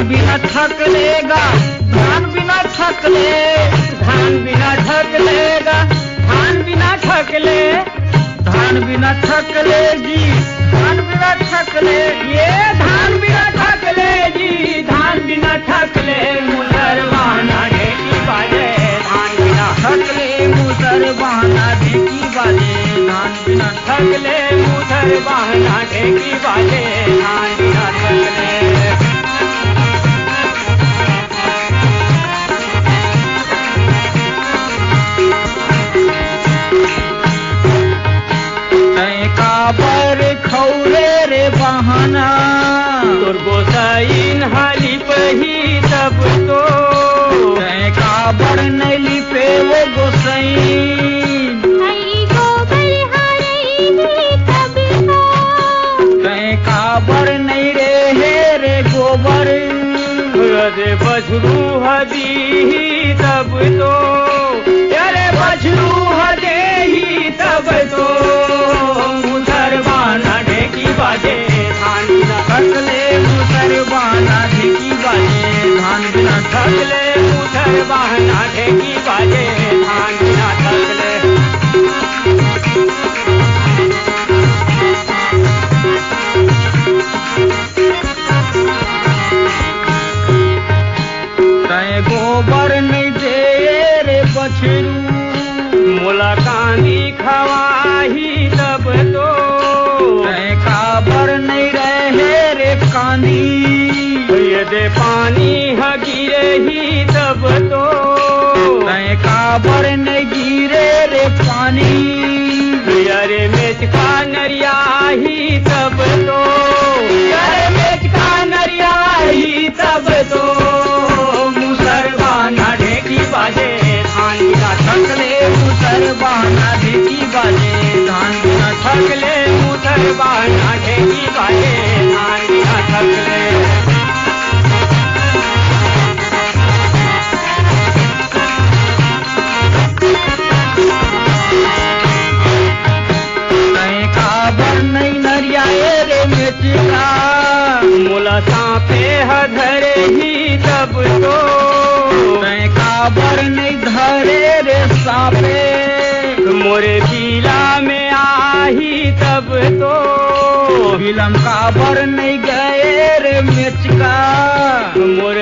बिना थक लेगा, धान बिना थक ले, धान बिना थक लेगा, धान बिना थक ले, धान बिना थक ले जी, धान बिना थक ले, ये धान बिना थक ले जी, धान बिना थक ले, मुसर बहाना ढेकी बाजे, धान बिना थक ले, मुसर बहाना ढेकी बाजे, धान बिना थक ले, मुसर बहाना ढेकी बाजे, धान बिना थक ले। काबर खौरे रे बहाना, तोर गोसाइन हाली पही तब तो, काबर नहीं लिपे वो गोसाइन, काबर नहीं रे रे गोबर, अरे बजरू हदी तब तो, अरे बजरू हदे ही तब तो, मुसर बहाना ढेकी बाजे, धान बिना थक ले, मुसर बहाना ढेकी बाजे, धान बिना थक ले, मुसर बहाना ढेकी बाजे, धान बिना थक ले। गोबर नहीं दे रे बछरू, मोला कांदी खवाही तब तो, काबर नहीं रहे रे कांदी, दे पानी ह गिरे ही तब तो, काबर नहीं गिरे रे पानी, अरे मेच का नरिया ही तब तो, अरे मेच का नरिया ही तब तो, मुसर बहाना ढेकी बाजे, धान बिना थक ले, मुसर बहाना ढेकी बाजे, धान बिना थक ले, मुसर बहाना ढेकी बाजे, धान बिना थक ले। काबर नहीं नरियाए रे मेचका, मोला सांपे धरे ही तब तो, काबर नहीं धरे रे सांपे, मोरे बीला में आही तब तो, बिलम काबर नहीं गए रे मेचका, मोरे